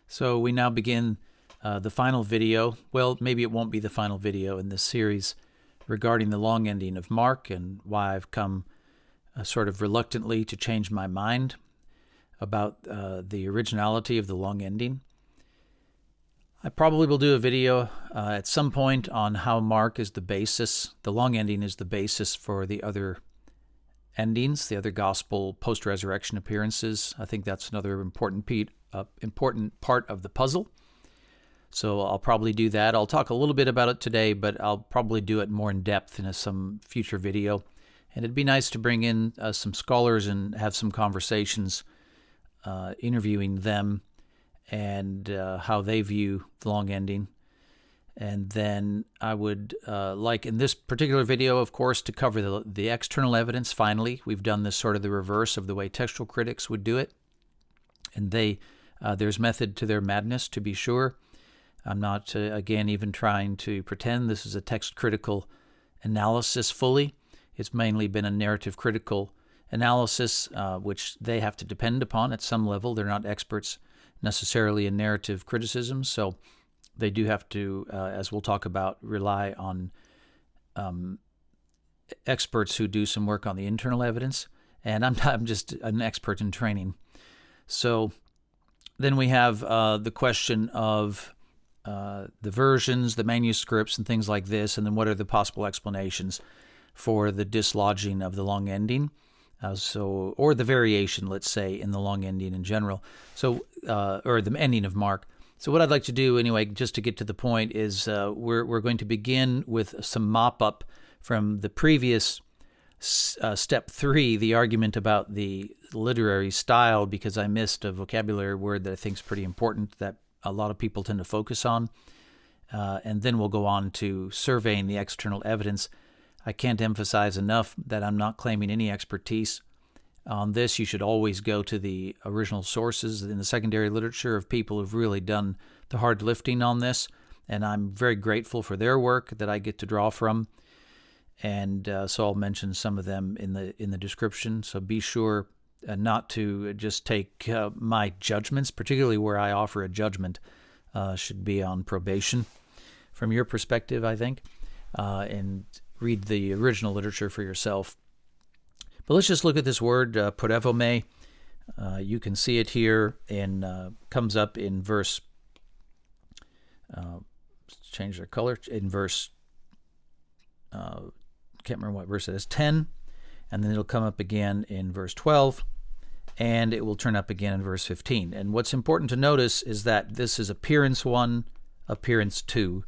So we now begin the final video. Well, maybe it won't be the final video in this series regarding the long ending of Mark and why I've come sort of reluctantly to change my mind about the originality of the long ending. I probably will do a video at some point on how Mark is the basis, the long ending is the basis for the other endings, the other gospel post-resurrection appearances. I think that's another important part of the puzzle. So I'll probably do that. I'll talk a little bit about it today, but I'll probably do it more in depth in some future video. And it'd be nice to bring in some scholars and have some conversations, interviewing them and how they view the long ending. And then I would like in this particular video, of course, to cover the external evidence. Finally, we've done this sort of the reverse of the way textual critics would do it. And there's method to their madness, to be sure. I'm not, again, even trying to pretend this is a text critical analysis fully. It's mainly been a narrative critical analysis, which they have to depend upon at some level. They're not experts necessarily in narrative criticism, so they do have to, as we'll talk about, rely on experts who do some work on the internal evidence. And I'm just an expert in training. So then we have the question of the versions, the manuscripts, and things like this, and then what are the possible explanations for the dislodging of the long ending, or the variation, let's say, in the long ending in general, or the ending of Mark. So what I'd like to do, anyway, just to get to the point, is we're going to begin with some mop-up from the previous step 3, the argument about the literary style, because I missed a vocabulary word that I think is pretty important that a lot of people tend to focus on. And then we'll go on to surveying the external evidence. I can't emphasize enough that I'm not claiming any expertise on this. You should always go to the original sources in the secondary literature of people who've really done the hard lifting on this, and I'm very grateful for their work that I get to draw from. And so I'll mention some of them in the description. So be sure not to just take my judgments, particularly where I offer a judgment, should be on probation from your perspective, I think, and read the original literature for yourself. But let's just look at this word, porevome. You can see it here, and comes up in verse, change their color, in verse, can't remember what verse it is, 10, and then it'll come up again in verse 12, and it will turn up again in verse 15. And what's important to notice is that this is appearance 1, appearance 2,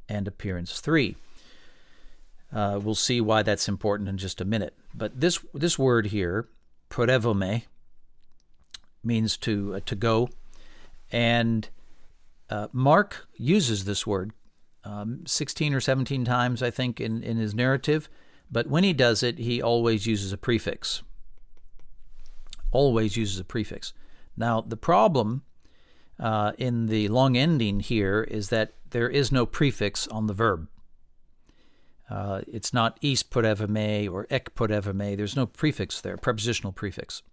and appearance 3. We'll see why that's important in just a minute. But this word here, porevome, means to go, and Mark uses this word 16 or 17 times, I think, in his narrative. But when he does it, he always uses a prefix. Always uses a prefix. Now, the problem in the long ending here is that there is no prefix on the verb. It's not is porevome or ek porevome. There's no prefix there, prepositional prefix.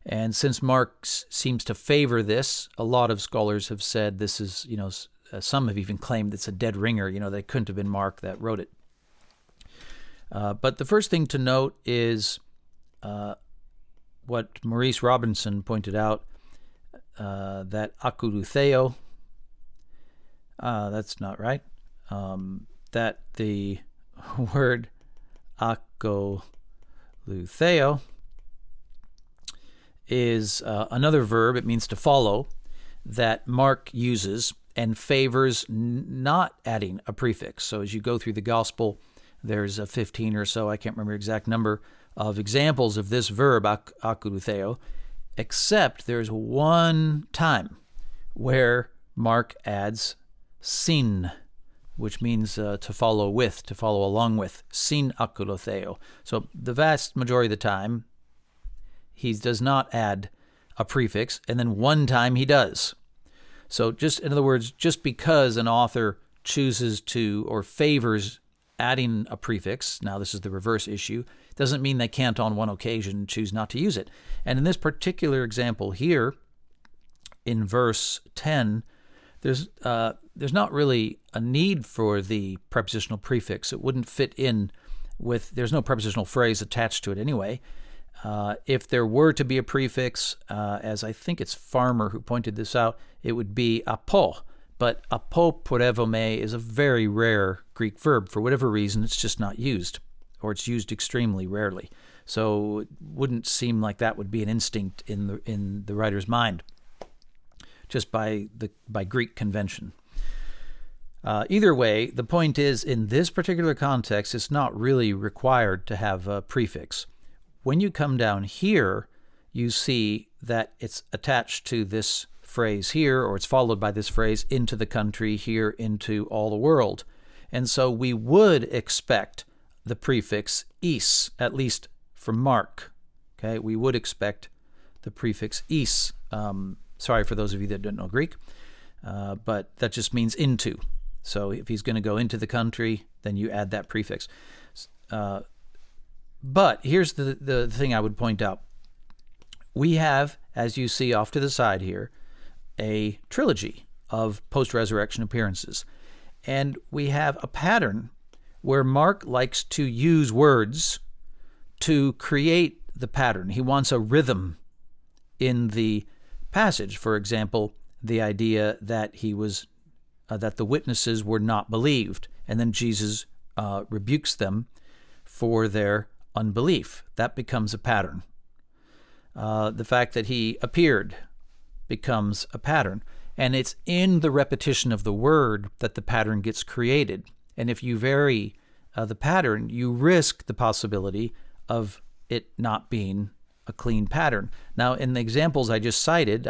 And since Mark seems to favor this, a lot of scholars have said this is, some have even claimed it's a dead ringer, that couldn't have been Mark that wrote it. But the first thing to note is what Maurice Robinson pointed out, that akouloutheo, that's not right, that the word akouloutheo is another verb, it means to follow, that Mark uses and favors not adding a prefix. So as you go through the gospel, there's 15 or so, I can't remember the exact number, of examples of this verb, akouloutheo, except there's one time where Mark adds sin, which means to follow with, to follow along with, sin akouloutheo. So the vast majority of the time, he does not add a prefix, and then one time he does. So just, in other words, just because an author chooses to or favors adding a prefix, now this is the reverse issue, doesn't mean they can't on one occasion choose not to use it. And in this particular example here, in verse 10, there's not really a need for the prepositional prefix. It wouldn't fit in with, there's no prepositional phrase attached to it anyway. If there were to be a prefix, as I think it's Farmer who pointed this out, it would be apo. But apoporevome is a very rare Greek verb. For whatever reason, it's just not used, or it's used extremely rarely. So it wouldn't seem like that would be an instinct in the writer's mind, just by Greek convention. Either way, the point is, in this particular context, it's not really required to have a prefix. When you come down here, you see that it's attached to this phrase here, or it's followed by this phrase, into the country, here, into all the world. And so we would expect the prefix is, at least from Mark. Okay, we would expect the prefix is. Sorry for those of you that don't know Greek, but that just means into. So if he's going to go into the country, then you add that prefix. But here's the thing I would point out. We have, as you see off to the side here, a trilogy of post-resurrection appearances. And we have a pattern where Mark likes to use words to create the pattern. He wants a rhythm in the passage. For example, the idea that that the witnesses were not believed, and then Jesus rebukes them for their unbelief. That becomes a pattern. The fact that he appeared becomes a pattern. And it's in the repetition of the word that the pattern gets created. And if you vary the pattern, you risk the possibility of it not being a clean pattern. Now, in the examples I cited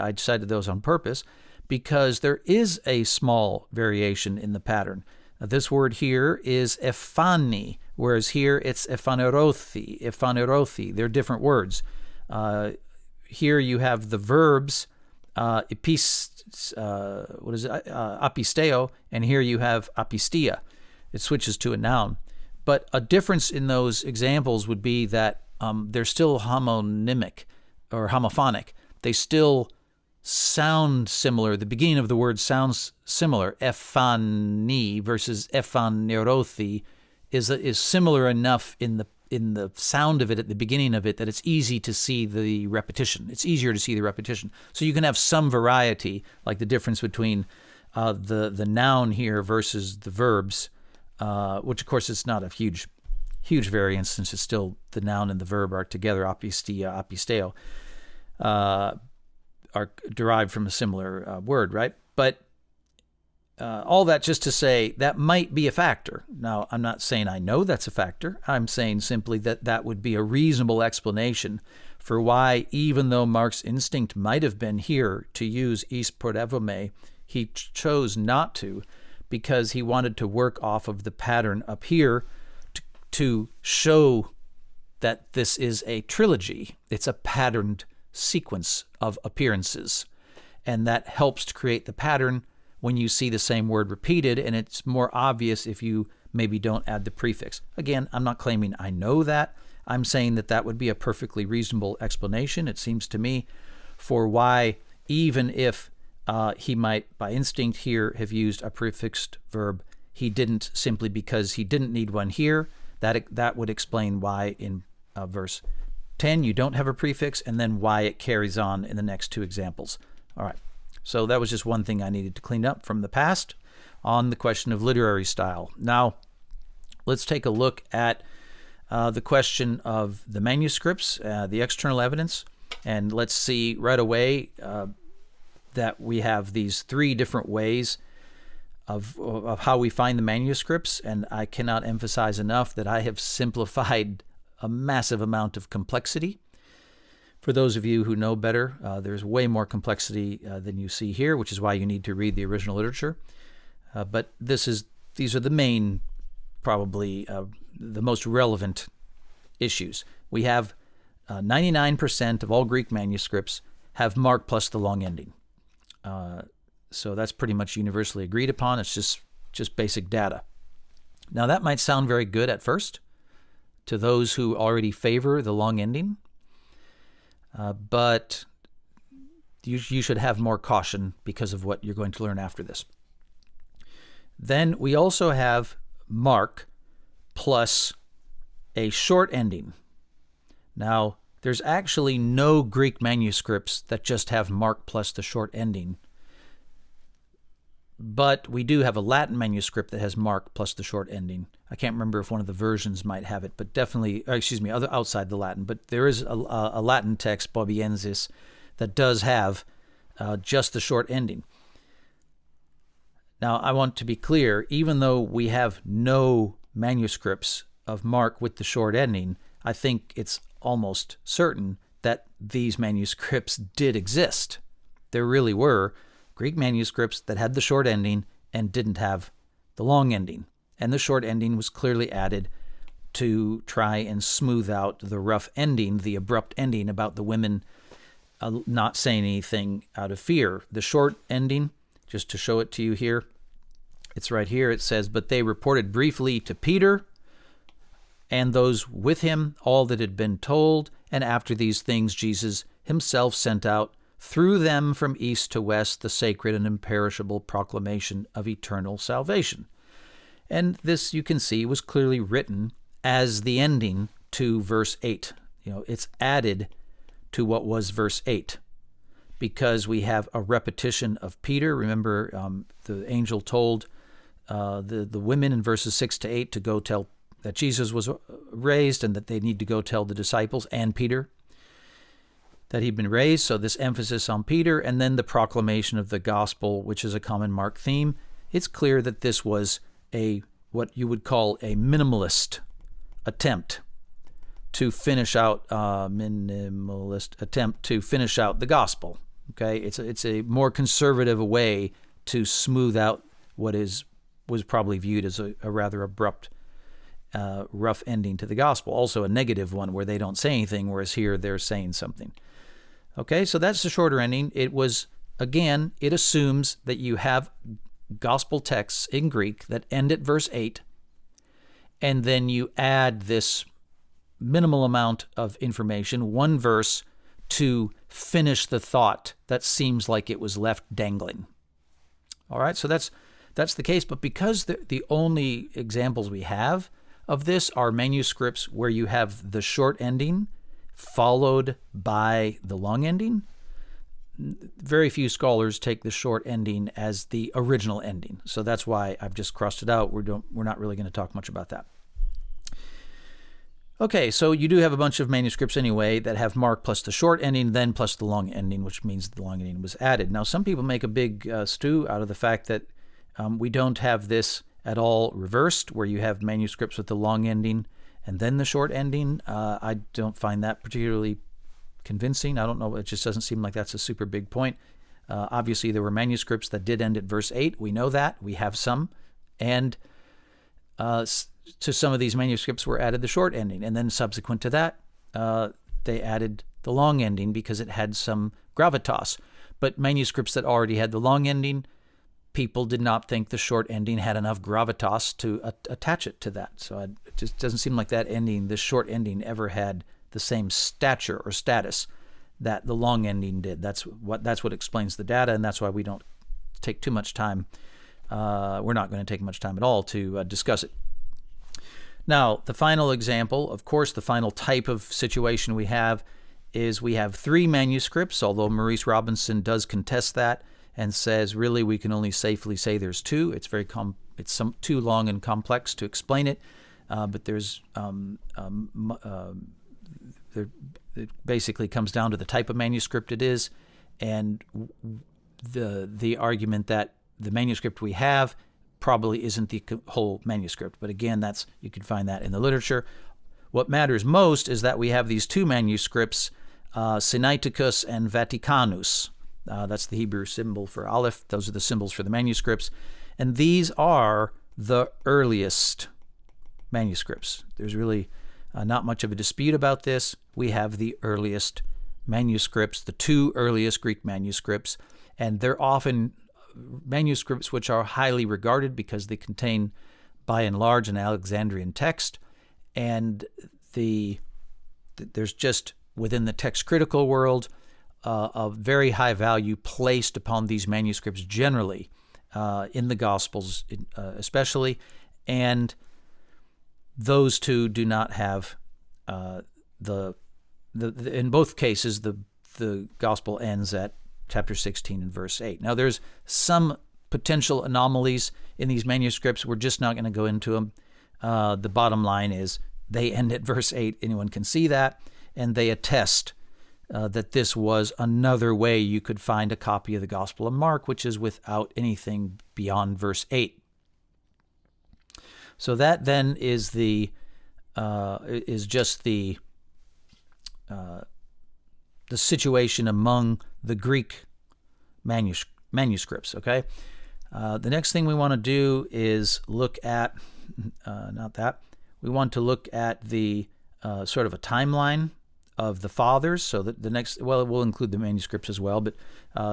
those on purpose because there is a small variation in the pattern. This word here is ephani, whereas here it's ephanerothi. They're different words. Here you have the verbs apisteo, and here you have apistia. It switches to a noun. But a difference in those examples would be that they're still homonymic or homophonic. They still sound similar. The beginning of the word sounds similar. Ephani versus ephanerothi is similar enough in the sound of it at the beginning of it that it's easy to see the repetition. It's easier to see the repetition. So you can have some variety, like the difference between the noun here versus the verbs, which of course is not a huge variance since it's still the noun and the verb are together, apistia, apisteo, are derived from a similar word, right? But all that just to say that might be a factor. Now, I'm not saying I know that's a factor. I'm saying simply that would be a reasonable explanation for why, even though Mark's instinct might have been here to use is porevome, he chose not to because he wanted to work off of the pattern up here to show that this is a trilogy. It's a patterned sequence of appearances, and that helps to create the pattern when you see the same word repeated, and it's more obvious if you maybe don't add the prefix. Again, I'm not claiming I know that. I'm saying that would be a perfectly reasonable explanation, it seems to me, for why, even if he might, by instinct here, have used a prefixed verb, he didn't simply because he didn't need one here. That would explain why in verse 10 you don't have a prefix, and then why it carries on in the next two examples. All right. So that was just one thing I needed to clean up from the past on the question of literary style. Now, let's take a look at the question of the manuscripts, the external evidence, and let's see right away that we have these three different ways of how we find the manuscripts, and I cannot emphasize enough that I have simplified a massive amount of complexity. For those of you who know better, there's way more complexity than you see here, which is why you need to read the original literature. But these are the main, probably the most relevant issues. We have 99% of all Greek manuscripts have Mark plus the long ending. So that's pretty much universally agreed upon. It's just basic data. Now that might sound very good at first to those who already favor the long ending. But you should have more caution because of what you're going to learn after this. Then we also have Mark plus a short ending. Now, there's actually no Greek manuscripts that just have Mark plus the short ending. But we do have a Latin manuscript that has Mark plus the short ending. I can't remember if one of the versions might have it, but definitely, outside the Latin. But there is a Latin text, Bobiensis, that does have just the short ending. Now, I want to be clear, even though we have no manuscripts of Mark with the short ending, I think it's almost certain that these manuscripts did exist. There really were Greek manuscripts that had the short ending and didn't have the long ending. And the short ending was clearly added to try and smooth out the rough ending, the abrupt ending about the women not saying anything out of fear. The short ending, just to show it to you here, it's right here. It says, "But they reported briefly to Peter and those with him all that had been told, and after these things Jesus himself sent out through them from east to west the sacred and imperishable proclamation of eternal salvation." And this, you can see, was clearly written as the ending to verse 8. It's added to what was verse 8 because we have a repetition of Peter. Remember, the angel told the women in verses 6 to 8 to go tell that Jesus was raised and that they need to go tell the disciples and Peter that he'd been raised. So this emphasis on Peter, and then the proclamation of the gospel, which is a common Mark theme. It's clear that this was what you would call a minimalist attempt to finish out the gospel. Okay, it's a more conservative way to smooth out what was probably viewed as a rather abrupt, rough ending to the gospel. Also a negative one where they don't say anything, whereas here they're saying something. Okay, so that's the shorter ending. It assumes that you have gospel texts in Greek that end at verse 8, and then you add this minimal amount of information, one verse, to finish the thought that seems like it was left dangling. All right, so that's the case, but because the only examples we have of this are manuscripts where you have the short ending followed by the long ending, very few scholars take the short ending as the original ending. So that's why I've just crossed it out. We're not really going to talk much about that. Okay, so you do have a bunch of manuscripts anyway that have Mark plus the short ending, then plus the long ending, which means the long ending was added. Now, some people make a big stew out of the fact that we don't have this at all reversed, where you have manuscripts with the long ending and then the short ending. I don't find that particularly convincing. I don't know. It just doesn't seem like that's a super big point. Obviously, there were manuscripts that did end at verse 8. We know that. We have some. And to some of these manuscripts were added the short ending. And then subsequent to that, they added the long ending because it had some gravitas. But manuscripts that already had the long ending, people did not think the short ending had enough gravitas to attach it to that. So it just doesn't seem like that ending, the short ending, ever had the same stature or status that the long ending did. That's what explains the data, and that's why we don't take too much time. We're not going to take much time at all to discuss it. Now, the final example, of course, the final type of situation we have is we have 3 manuscripts, although Maurice Robinson does contest that and says, really, we can only safely say there's 2. It's very too long and complex to explain it, but there's it basically comes down to the type of manuscript it is, and the argument that the manuscript we have probably isn't the whole manuscript. But again, you can find that in the literature. What matters most is that we have these 2 manuscripts, Sinaiticus and Vaticanus. That's the Hebrew symbol for Aleph. Those are the symbols for the manuscripts. And these are the earliest manuscripts. There's really not much of a dispute about this. We have the earliest manuscripts, the 2 earliest Greek manuscripts, and they're often manuscripts which are highly regarded because they contain, by and large, an Alexandrian text, and there's just, within the text critical world, a very high value placed upon these manuscripts generally, in the Gospels especially, and those two do not have in both cases the Gospel ends at chapter 16 and verse 8. Now there's some potential anomalies in these manuscripts. We're just not going to go into them. The bottom line is they end at verse 8. Anyone can see that, and they attest that this was another way you could find a copy of the Gospel of Mark, which is without anything beyond verse 8. So that then is just the situation among the Greek manuscripts. Okay, the next thing we want to do is look at we want to look at the sort of a timeline of the fathers. So that the next, well, it will include the manuscripts as well, but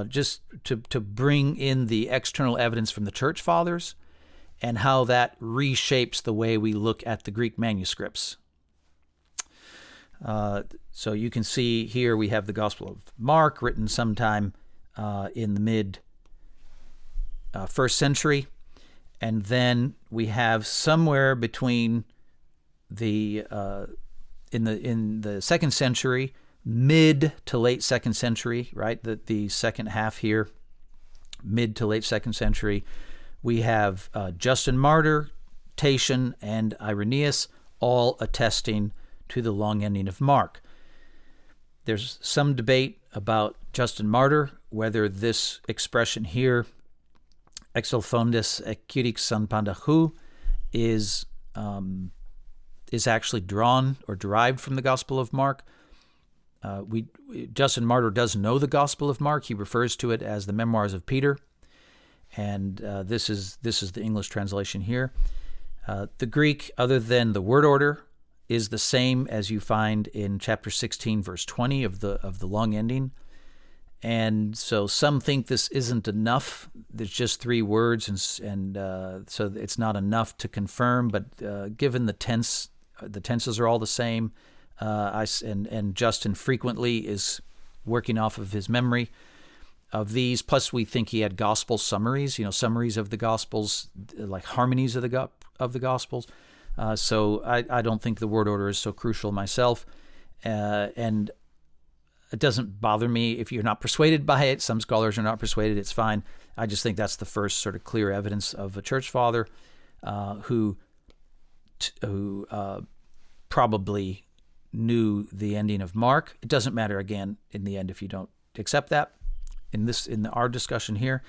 just to bring in the external evidence from the church fathers and how that reshapes the way we look at the Greek manuscripts. So you can see here we have the Gospel of Mark, written sometime in the mid first century, and then we have somewhere between the in the second century, mid to late second century, right? The second half here, mid to late second century, we have Justin Martyr, Tatian, and Irenaeus all attesting to the long ending of Mark. There's some debate about Justin Martyr, whether this expression here, exelphondes ekirix san pandachou, is actually drawn or derived from the Gospel of Mark. Justin Martyr does know the Gospel of Mark. He refers to it as the Memoirs of Peter, and this is the English translation here. The Greek, other than the word order, is the same as you find in chapter 16, verse 20 of the long ending. And so some think this isn't enough. There's just 3 words, and so it's not enough to confirm. But given the tenses are all the same, and Justin frequently is working off of his memory of these. Plus, we think he had gospel summaries, summaries of the Gospels, like harmonies of the Gospels. So I don't think the word order is so crucial myself, and it doesn't bother me if you're not persuaded by it. Some scholars are not persuaded. It's fine. I just think that's the first sort of clear evidence of a church father who probably knew the ending of Mark. It doesn't matter, again, in the end, if you don't accept that. In our discussion here,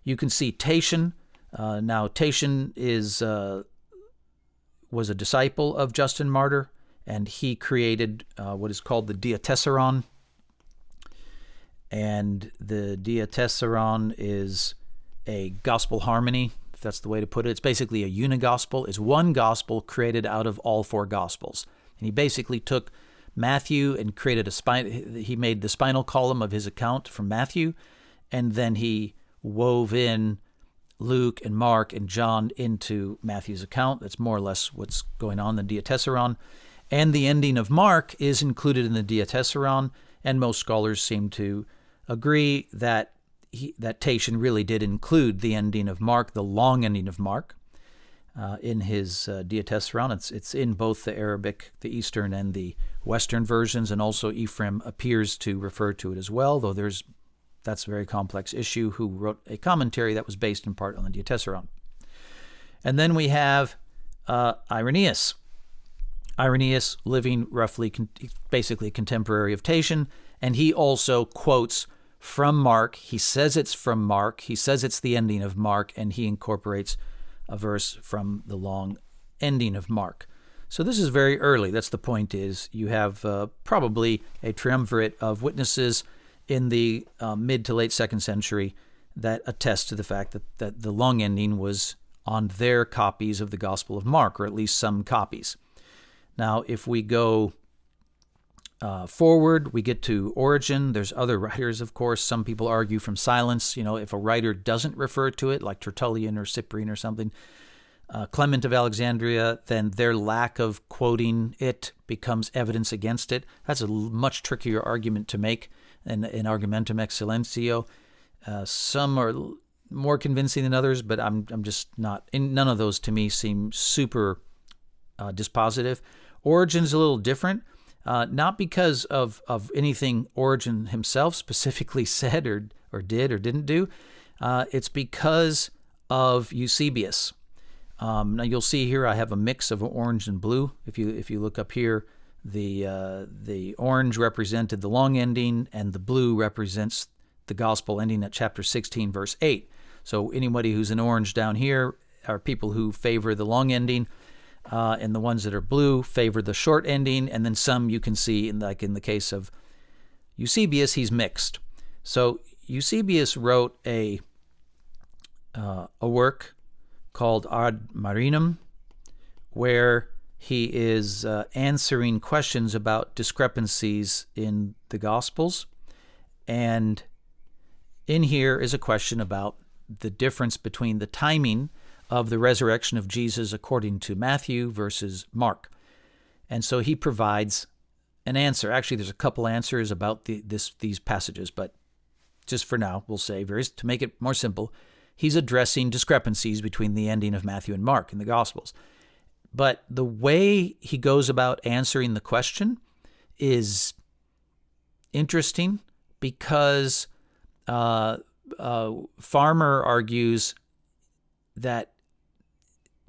you can see Tatian. Now, Tatian was a disciple of Justin Martyr, and he created what is called the Diatessaron. And the Diatessaron is a gospel harmony, if that's the way to put it. It's basically a unigospel. It's one gospel created out of all 4 gospels. And he basically took Matthew and created he made the spinal column of his account from Matthew, and then he wove in Luke and Mark and John into Matthew's account. That's more or less what's going on in the Diatessaron. And the ending of Mark is included in the Diatessaron, and most scholars seem to agree that Tatian really did include the ending of Mark, the long ending of Mark, in his Diatessaron. It's in both the Arabic, the Eastern, and the Western versions, and also Ephraim appears to refer to it as well, though that's a very complex issue, who wrote a commentary that was based in part on the Diatessaron. And then we have Irenaeus. Irenaeus, living roughly, basically a contemporary of Tatian, and he also quotes from Mark. He says it's from Mark. He says it's the ending of Mark, and he incorporates a verse from the long ending of Mark. So this is very early. That's the point, is you have probably a triumvirate of witnesses in the mid to late second century that attest to the fact that the long ending was on their copies of the Gospel of Mark, or at least some copies. Now, if we go forward, we get to Origen. There's other writers, of course. Some people argue from silence. If a writer doesn't refer to it, like Tertullian or Cyprian or something, Clement of Alexandria, then their lack of quoting it becomes evidence against it. That's a much trickier argument to make. in Argumentum Excellentio. Some are more convincing than others, but I'm just not. None of those to me seem super dispositive. Origen's a little different, not because of anything Origen himself specifically said or did or didn't do. It's because of Eusebius. Now you'll see here I have a mix of orange and blue. If you look up here, the orange represented the long ending, and the blue represents the gospel ending at chapter 16, verse 8. So anybody who's in orange down here are people who favor the long ending, and the ones that are blue favor the short ending. And then some you can see, like in the case of Eusebius, he's mixed. So Eusebius wrote a work called Ad Marinum, where he is answering questions about discrepancies in the Gospels. And in here is a question about the difference between the timing of the resurrection of Jesus according to Matthew versus Mark. And so he provides an answer. Actually, there's a couple answers about these passages, but just for now, we'll say, to make it more simple, he's addressing discrepancies between the ending of Matthew and Mark in the Gospels. But the way he goes about answering the question is interesting because Farmer argues that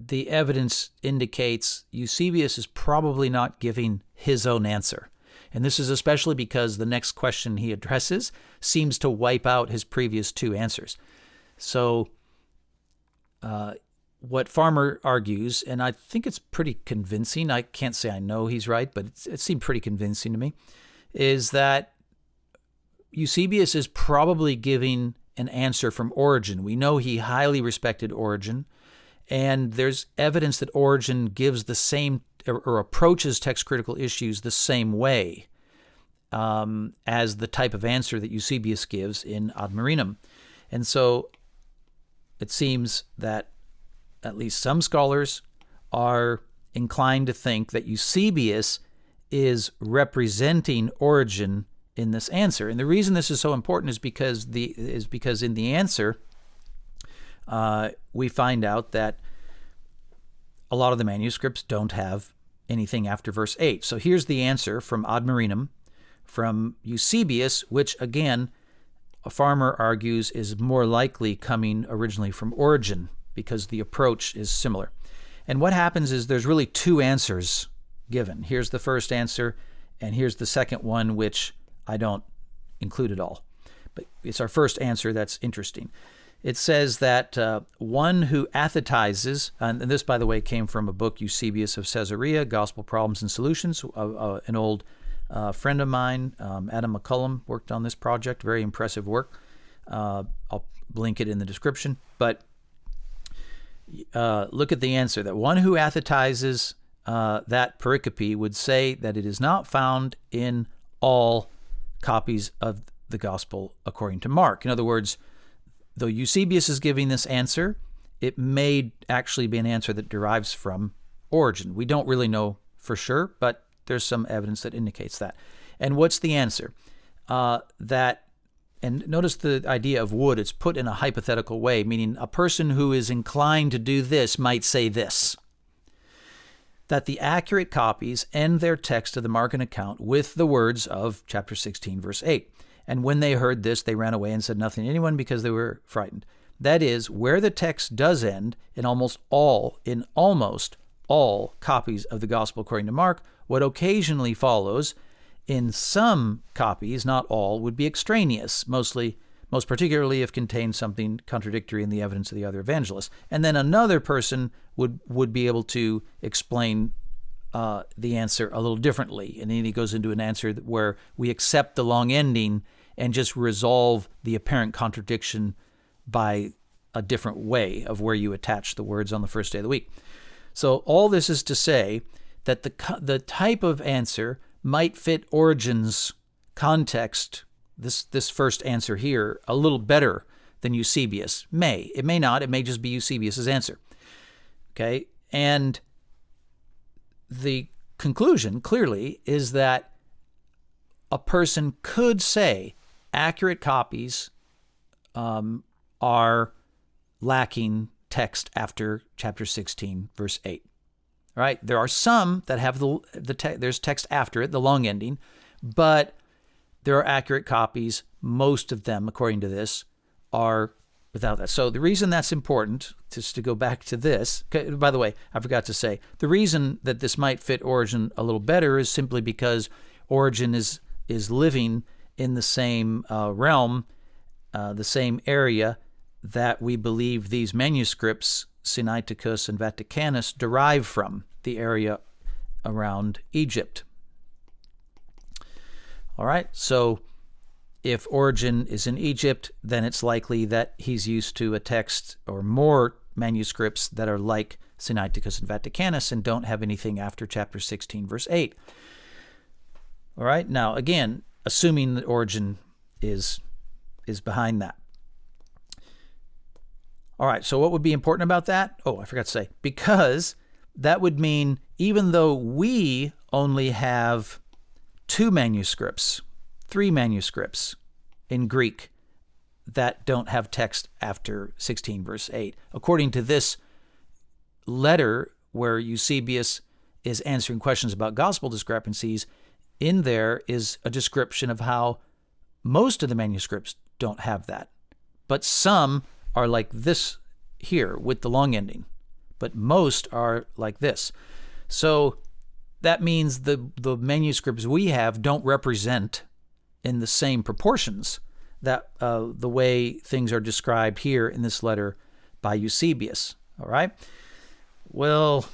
the evidence indicates Eusebius is probably not giving his own answer. And this is especially because the next question he addresses seems to wipe out his previous two answers. So what Farmer argues, and I think it's pretty convincing, I can't say I know he's right, but it seemed pretty convincing to me, is that Eusebius is probably giving an answer from Origen. We know he highly respected Origen, and there's evidence that Origen gives the same or approaches text-critical issues the same way as the type of answer that Eusebius gives in Ad Marinum. And so it seems that at least some scholars are inclined to think that Eusebius is representing Origen in this answer. And the reason this is so important is because in the answer we find out that a lot of the manuscripts don't have anything after verse 8. So here's the answer from Ad Marinum from Eusebius, which again, a Farmer argues is more likely coming originally from Origen because the approach is similar. And what happens is there's really two answers given. Here's the first answer, and here's the second one, which I don't include at all. But it's our first answer that's interesting. It says that one who athetizes, and this, by the way, came from a book, Eusebius of Caesarea, Gospel Problems and Solutions. An old friend of mine, Adam McCullum, worked on this project. Very impressive work. I'll link it in the description. But look at the answer. That one who athetizes that pericope would say that it is not found in all copies of the Gospel according to Mark. In other words, though Eusebius is giving this answer, it may actually be an answer that derives from Origen. We don't really know for sure, but there's some evidence that indicates that. And what's the answer? And notice the idea of would. It's put in a hypothetical way, meaning a person who is inclined to do this might say this: that the accurate copies end their text of the Markan account with the words of chapter 16, verse 8. And when they heard this, they ran away and said nothing to anyone because they were frightened. That is, where the text does end in almost all copies of the Gospel according to Mark, what occasionally follows in some copies, not all, would be extraneous, most particularly if contained something contradictory in the evidence of the other evangelists. And then another person would be able to explain the answer a little differently. And then he goes into an answer where we accept the long ending and just resolve the apparent contradiction by a different way of where you attach the words on the first day of the week. So all this is to say that the type of answer might fit Origen's context, this first answer here, a little better than Eusebius. It may not. It may just be Eusebius's answer. Okay? And the conclusion, clearly, is that a person could say accurate copies are lacking text after chapter 16, verse 8. All right? There are some that have there's text after it, the long ending, but there are accurate copies. Most of them, according to this, are without that. So the reason that's important, just to go back to this, by the way, I forgot to say, the reason that this might fit Origen a little better is simply because Origen is living in the same realm, the same area that we believe these manuscripts, Sinaiticus and Vaticanus, derive from, the area around Egypt. All right, so if Origen is in Egypt, then it's likely that he's used to a text or more manuscripts that are like Sinaiticus and Vaticanus and don't have anything after chapter 16, verse 8. All right, now again, assuming that Origen is behind that. All right, so what would be important about that? Oh, I forgot to say, because that would mean even though we only have 2 manuscripts, 3 manuscripts in Greek that don't have text after 16, verse 8, according to this letter where Eusebius is answering questions about gospel discrepancies, in there is a description of how most of the manuscripts don't have that. But some are like this here with the long ending, but most are like this. So that means the manuscripts we have don't represent in the same proportions that the way things are described here in this letter by Eusebius. All right. Well,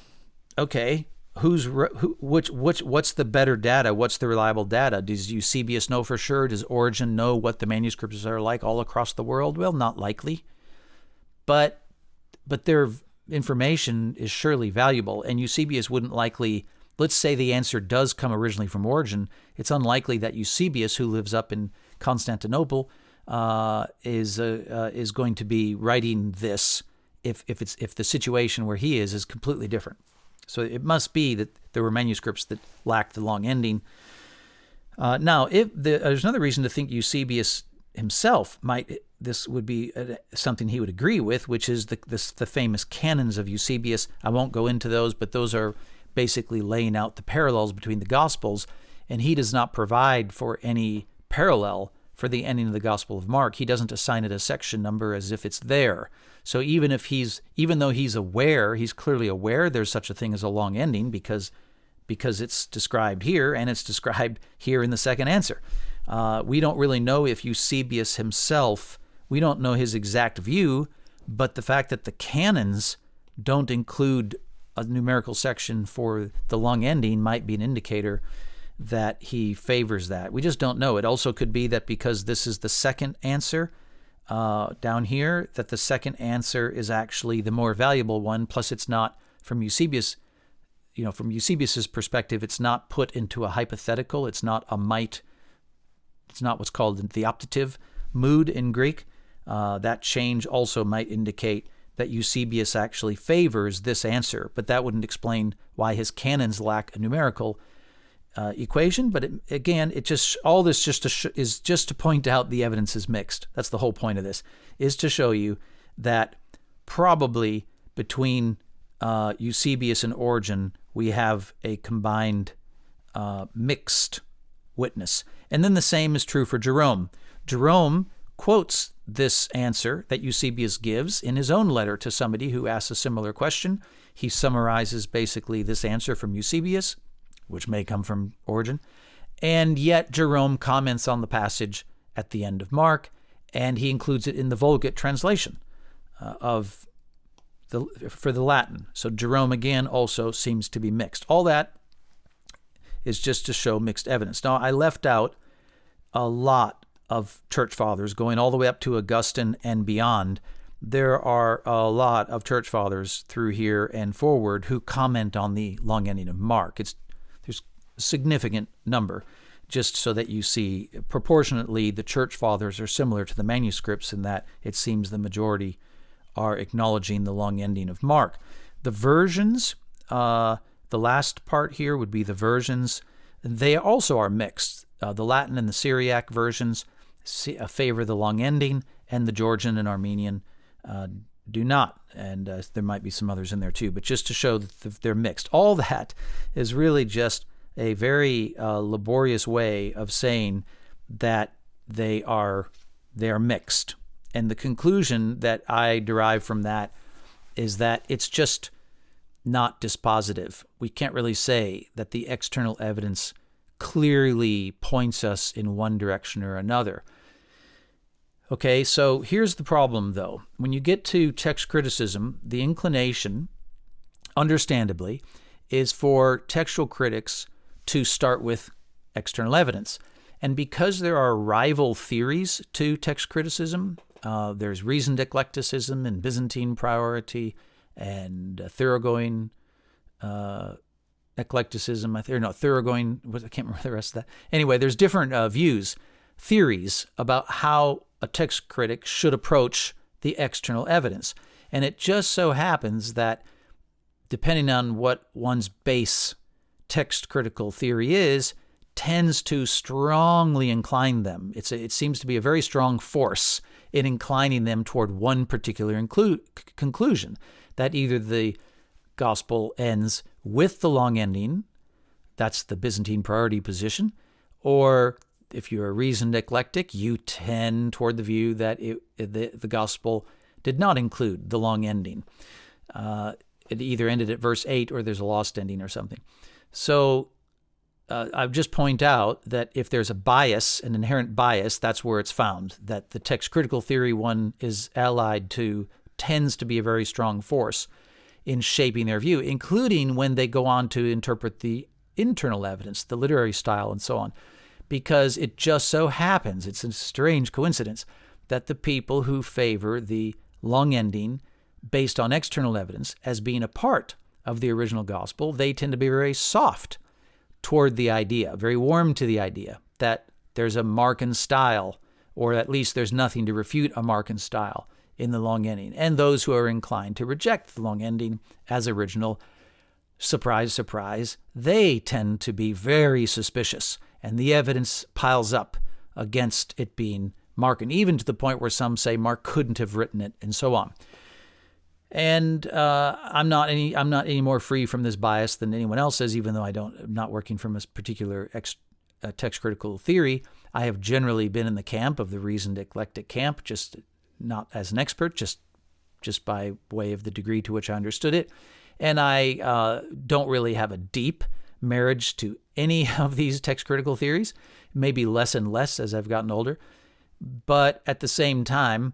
okay. What's the better data? What's the reliable data? Does Eusebius know for sure? Does Origen know what the manuscripts are like all across the world? Well, not likely. But their information is surely valuable, and Eusebius wouldn't likely. Let's say the answer does come originally from Origen. It's unlikely that Eusebius, who lives up in Constantinople, is going to be writing this if the situation where he is completely different. So it must be that there were manuscripts that lacked the long ending. Now, there's another reason to think Eusebius himself this would be something he would agree with, which is the famous canons of Eusebius. I won't go into those, but those are basically laying out the parallels between the Gospels, and he does not provide for any parallel for the ending of the Gospel of Mark. He doesn't assign it a section number as if it's there. So even though he's aware, he's clearly aware there's such a thing as a long ending because it's described here and it's described here in the second answer. We don't really know if Eusebius himself, we don't know his exact view, but the fact that the canons don't include a numerical section for the long ending might be an indicator that he favors that. We just don't know. It also could be that because this is the second answer down here, that the second answer is actually the more valuable one, plus it's not from Eusebius. From Eusebius's perspective, it's not put into a hypothetical. It's not a might. It's not what's called the optative mood in Greek. That change also might indicate that Eusebius actually favors this answer, but that wouldn't explain why his canons lack a numerical equation. But all this is just to point out the evidence is mixed. That's the whole point of this, is to show you that probably between Eusebius and Origen, we have a combined mixed witness. And then the same is true for Jerome. Jerome quotes this answer that Eusebius gives in his own letter to somebody who asks a similar question. He summarizes basically this answer from Eusebius, which may come from Origen, and yet Jerome comments on the passage at the end of Mark, and he includes it in the Vulgate translation for the Latin. So Jerome again also seems to be mixed. All that is just to show mixed evidence. Now, I left out a lot of church fathers going all the way up to Augustine and beyond. There are a lot of church fathers through here and forward who comment on the long ending of Mark. There's a significant number, just so that you see proportionately the church fathers are similar to the manuscripts in that it seems the majority are acknowledging the long ending of Mark. The versions, the last part here would be the versions. They also are mixed. The Latin and the Syriac versions favor the long ending, and the Georgian and Armenian do not. And there might be some others in there too, but just to show that they're mixed. All that is really just a very laborious way of saying that they are mixed. And the conclusion that I derive from that is that it's just not dispositive. We can't really say that the external evidence clearly points us in one direction or another. Okay, so here's the problem, though. When you get to text criticism, the inclination, understandably, is for textual critics to start with external evidence. And because there are rival theories to text criticism, there's reasoned eclecticism and Byzantine priority and thoroughgoing eclecticism, thoroughgoing, I can't remember the rest of that. Anyway, there's different theories about how a text critic should approach the external evidence. And it just so happens that depending on what one's base text critical theory is, tends to strongly incline them. It seems to be a very strong force in inclining them toward one particular conclusion, that either the gospel ends with the long ending, that's the Byzantine priority position, or if you're a reasoned eclectic, you tend toward the view that the gospel did not include the long ending. It either ended at verse 8 or there's a lost ending or something. So I'll just point out that if there's a bias, an inherent bias, that's where it's found, that the text critical theory one is allied to tends to be a very strong force in shaping their view, including when they go on to interpret the internal evidence, the literary style, and so on. Because it just so happens, it's a strange coincidence, that the people who favor the long ending based on external evidence as being a part of the original gospel, they tend to be very soft toward the idea, very warm to the idea that there's a Markan style, or at least there's nothing to refute a Markan style in the long ending. And those who are inclined to reject the long ending as original, surprise, surprise, they tend to be very suspicious. And the evidence piles up against it being Markan, even to the point where some say Mark couldn't have written it, and so on. And I'm not any more free from this bias than anyone else is, even though I'm not working from a particular text critical theory. I have generally been in the camp of the reasoned eclectic camp, just not as an expert, just by way of the degree to which I understood it. And I don't really have a deep marriage to any of these text critical theories, maybe less and less as I've gotten older. But at the same time,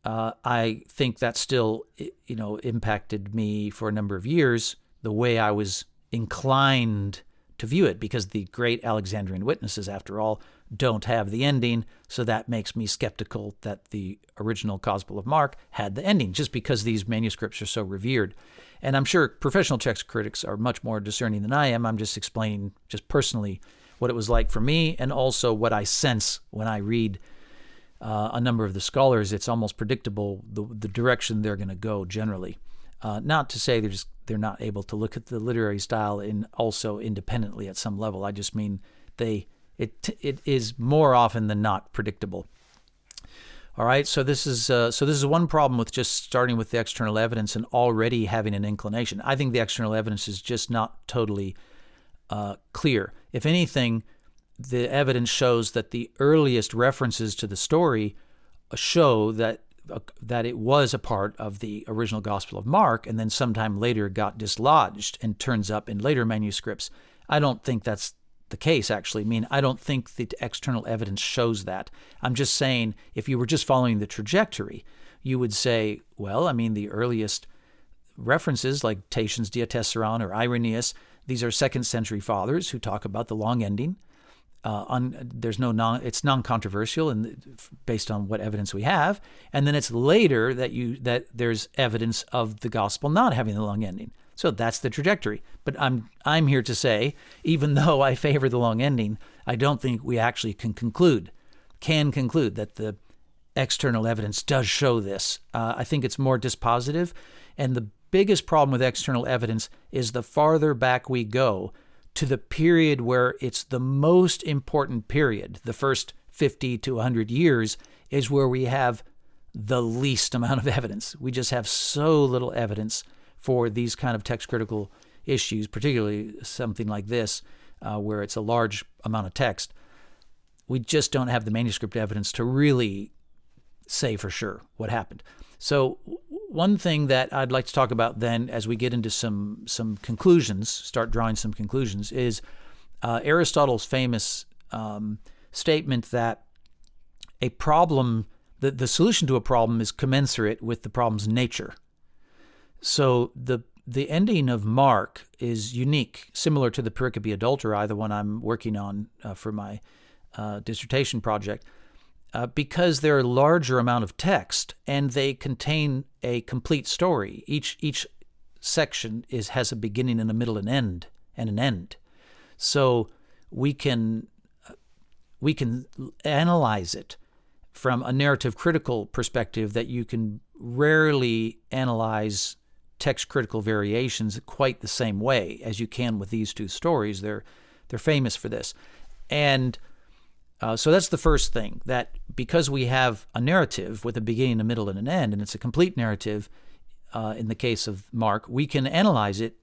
I think that still, impacted me for a number of years, the way I was inclined to view it, because the great Alexandrian witnesses, after all, don't have the ending, so that makes me skeptical that the original Gospel of Mark had the ending, just because these manuscripts are so revered. And I'm sure professional text critics are much more discerning than I am. I'm just explaining, just personally, what it was like for me, and also what I sense when I read a number of the scholars. It's almost predictable the direction they're going to go generally. Not to say they're not able to look at the literary style also independently at some level. I just mean it is more often than not predictable. All right, so this is one problem with just starting with the external evidence and already having an inclination. I think the external evidence is just not totally clear. If anything, the evidence shows that the earliest references to the story show that it was a part of the original Gospel of Mark, and then sometime later got dislodged and turns up in later manuscripts. I don't think that's the case, actually. I mean, I don't think the external evidence shows that. I'm just saying, if you were just following the trajectory, you would say, well, I mean, the earliest references, like Tatian's Diatessaron or Irenaeus, these are 2nd century fathers who talk about the long ending. It's non-controversial and based on what evidence we have. And then it's later that there's evidence of the gospel not having the long ending. So that's the trajectory. But I'm here to say, even though I favor the long ending, I don't think we actually can conclude that the external evidence does show this. I think it's more dispositive. And the biggest problem with external evidence is the farther back we go to the period where it's the most important period, the first 50 to 100 years is where we have the least amount of evidence. We just have so little evidence for these kind of text-critical issues, particularly something like this, where it's a large amount of text. We just don't have the manuscript evidence to really say for sure what happened. So one thing that I'd like to talk about then, as we get into some conclusions, start drawing some conclusions, is Aristotle's famous statement that a problem, the solution to a problem is commensurate with the problem's nature. So the ending of Mark is unique, similar to the Pericope Adulterae, the one I'm working on for my dissertation project, because they're a larger amount of text and they contain a complete story. Each section has a beginning and a middle and an end. So we can analyze it from a narrative critical perspective that you can rarely analyze text critical variations quite the same way as you can with these two stories. They're famous for this. And so that's the first thing, that because we have a narrative with a beginning, a middle, and an end, and it's a complete narrative in the case of Mark, we can analyze it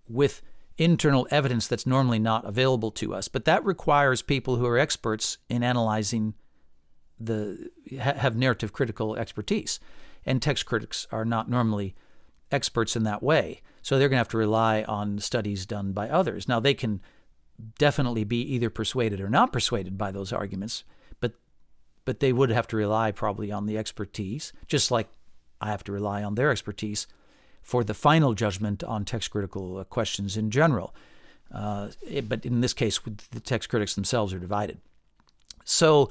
with internal evidence that's normally not available to us. But that requires people who are experts in analyzing have narrative critical expertise. And text critics are not normally experts in that way. So they're going to have to rely on studies done by others. Now, they can definitely be either persuaded or not persuaded by those arguments, but they would have to rely probably on the expertise, just like I have to rely on their expertise for the final judgment on text critical questions in general. But in this case, the text critics themselves are divided. So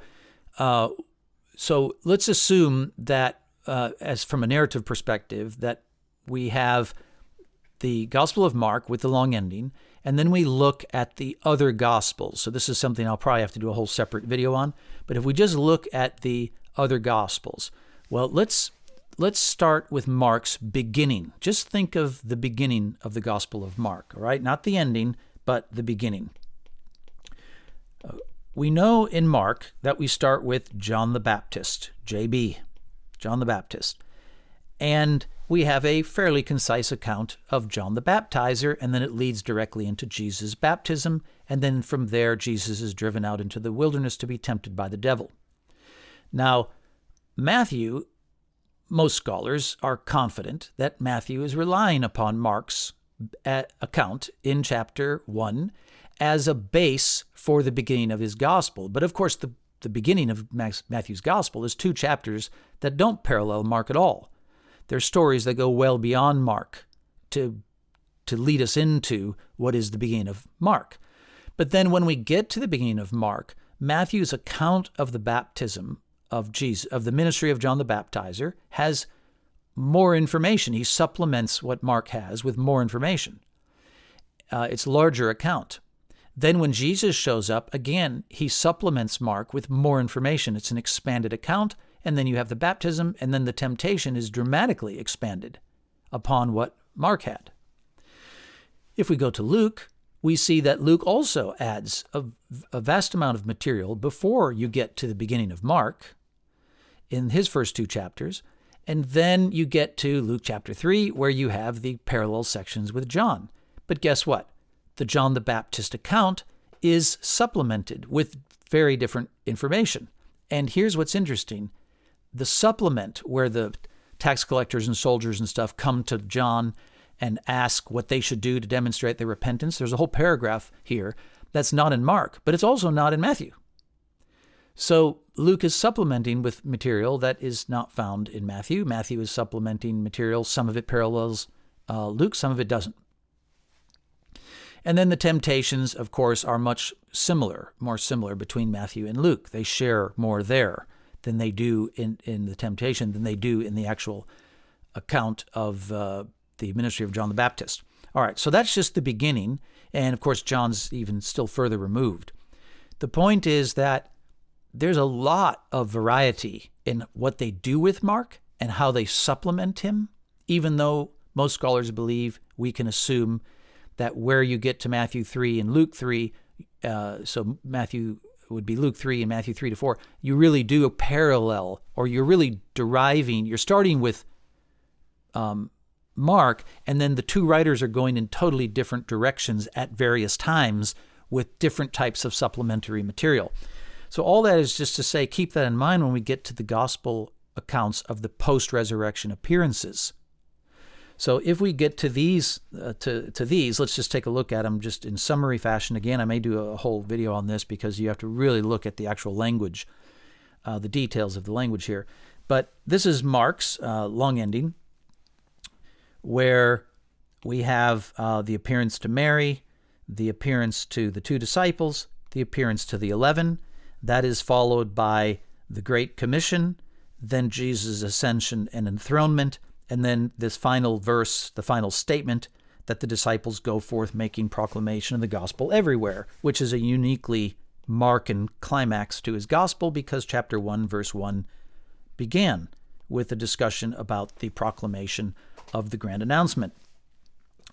let's assume that, as from a narrative perspective, that we have the Gospel of Mark with the long ending, and then we look at the other Gospels. So this is something I'll probably have to do a whole separate video on. But if we just look at the other Gospels, well, let's start with Mark's beginning. Just think of the beginning of the Gospel of Mark, all right? Not the ending, but the beginning. We know in Mark that we start with John the Baptist, JB, John the Baptist. And we have a fairly concise account of John the Baptizer, and then it leads directly into Jesus' baptism, and then from there Jesus is driven out into the wilderness to be tempted by the devil. Now, Matthew, most scholars are confident that Matthew is relying upon Mark's account in chapter 1 as a base for the beginning of his gospel. But of course, the beginning of Matthew's gospel is 2 chapters that don't parallel Mark at all. They're stories that go well beyond Mark to lead us into what is the beginning of Mark. But then when we get to the beginning of Mark, Matthew's account of the baptism of Jesus, of the ministry of John the Baptizer, has more information. He supplements what Mark has with more information. It's a larger account. Then when Jesus shows up, again, he supplements Mark with more information. It's an expanded account. And then you have the baptism, and then the temptation is dramatically expanded upon what Mark had. If we go to Luke, we see that Luke also adds a vast amount of material before you get to the beginning of Mark in his first 2 chapters. And then you get to Luke chapter 3, where you have the parallel sections with John. But guess what? The John the Baptist account is supplemented with very different information. And here's what's interesting. The supplement, where the tax collectors and soldiers and stuff come to John and ask what they should do to demonstrate their repentance, there's a whole paragraph here that's not in Mark, but it's also not in Matthew. So Luke is supplementing with material that is not found in Matthew. Matthew is supplementing material. Some of it parallels Luke, some of it doesn't. And then the temptations, of course, are more similar between Matthew and Luke. They share more there than they do in the temptation, than they do in the actual account of the ministry of John the Baptist. All right, so that's just the beginning, and of course John's even still further removed. The point is that there's a lot of variety in what they do with Mark and how they supplement him, even though most scholars believe we can assume that where you get to Matthew 3 and Luke 3, so Matthew would be Luke 3 and Matthew 3 to 4, you really do a parallel, or you're really deriving, you're starting with Mark, and then the two writers are going in totally different directions at various times with different types of supplementary material. So all that is just to say, keep that in mind when we get to the gospel accounts of the post-resurrection appearances. So if we get to these, let's just take a look at them just in summary fashion. Again, I may do a whole video on this because you have to really look at the actual language, the details of the language here. But this is Mark's long ending, where we have the appearance to Mary, the appearance to the 2 disciples, the appearance to the 11. That is followed by the Great Commission, then Jesus' ascension and enthronement, and then this final verse, the final statement, that the disciples go forth making proclamation of the gospel everywhere, which is a uniquely mark and climax to his gospel because chapter 1, verse 1 began with a discussion about the proclamation of the grand announcement.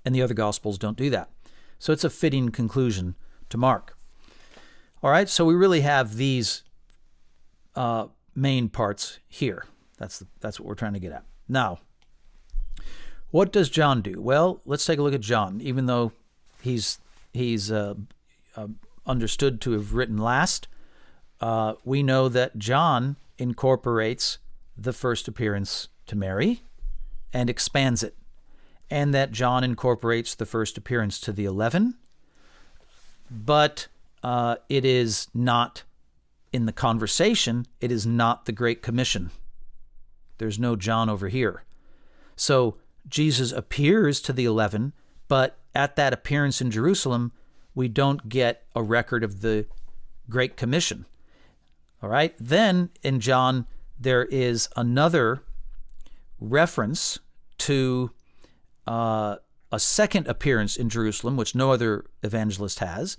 And the other gospels don't do that. So it's a fitting conclusion to Mark. All right, so we really have these main parts here. That's what we're trying to get at. Now, what does John do? Well, let's take a look at John. Even though he's understood to have written last, we know that John incorporates the first appearance to Mary and expands it, and that John incorporates the first appearance to the 11, but it is not in the conversation. It is not the Great Commission. There's no John over here. So Jesus appears to the 11, but at that appearance in Jerusalem, we don't get a record of the Great Commission. All right? Then in John, there is another reference to a second appearance in Jerusalem, which no other evangelist has.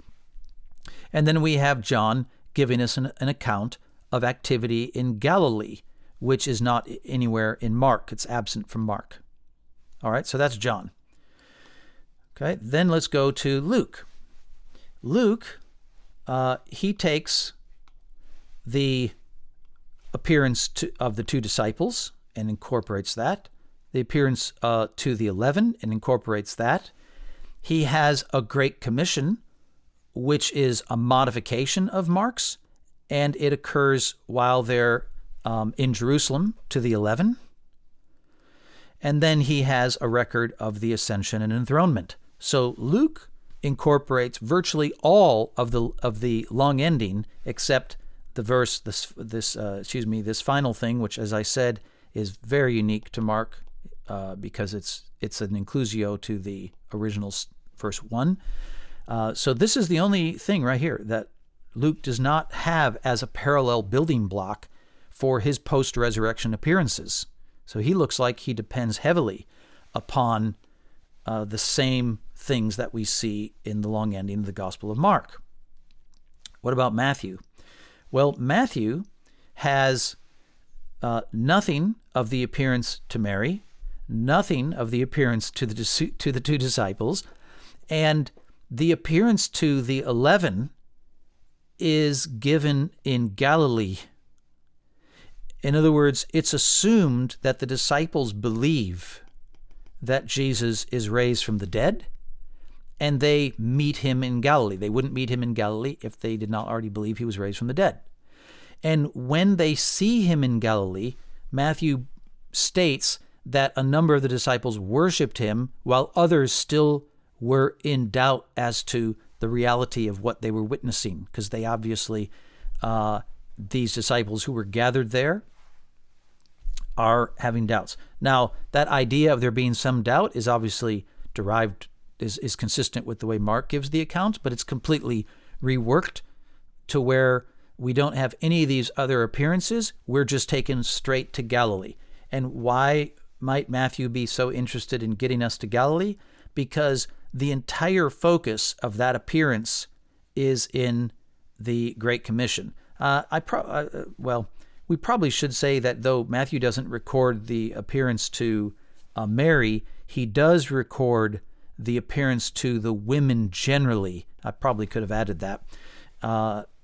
And then we have John giving us an account of activity in Galilee, which is not anywhere in Mark. It's absent from Mark. All right, so that's John. Okay, then let's go to Luke. Luke, he takes the appearance of the 2 disciples and incorporates that. The appearance to the 11 and incorporates that. He has a Great Commission, which is a modification of Mark's, and it occurs while they're in Jerusalem to the 11. And then he has a record of the ascension and enthronement. So Luke incorporates virtually all of the long ending except the verse, this final thing, which, as I said, is very unique to Mark because it's an inclusio to the original verse 1. So this is the only thing right here that Luke does not have as a parallel building block for his post-resurrection appearances. So he looks like he depends heavily upon the same things that we see in the long ending of the Gospel of Mark. What about Matthew? Well, Matthew has nothing of the appearance to Mary, nothing of the appearance to the 2 disciples, and the appearance to the 11 is given in Galilee. In other words, it's assumed that the disciples believe that Jesus is raised from the dead, and they meet him in Galilee. They wouldn't meet him in Galilee if they did not already believe he was raised from the dead. And when they see him in Galilee, Matthew states that a number of the disciples worshipped him while others still were in doubt as to the reality of what they were witnessing, because they obviously, these disciples who were gathered there are having doubts. Now, that idea of there being some doubt is obviously derived, is consistent with the way Mark gives the account, but it's completely reworked to where we don't have any of these other appearances. We're just taken straight to Galilee. And why might Matthew be so interested in getting us to Galilee? Because the entire focus of that appearance is in the Great Commission. We probably should say that though Matthew doesn't record the appearance to Mary, he does record the appearance to the women generally. I probably could have added that.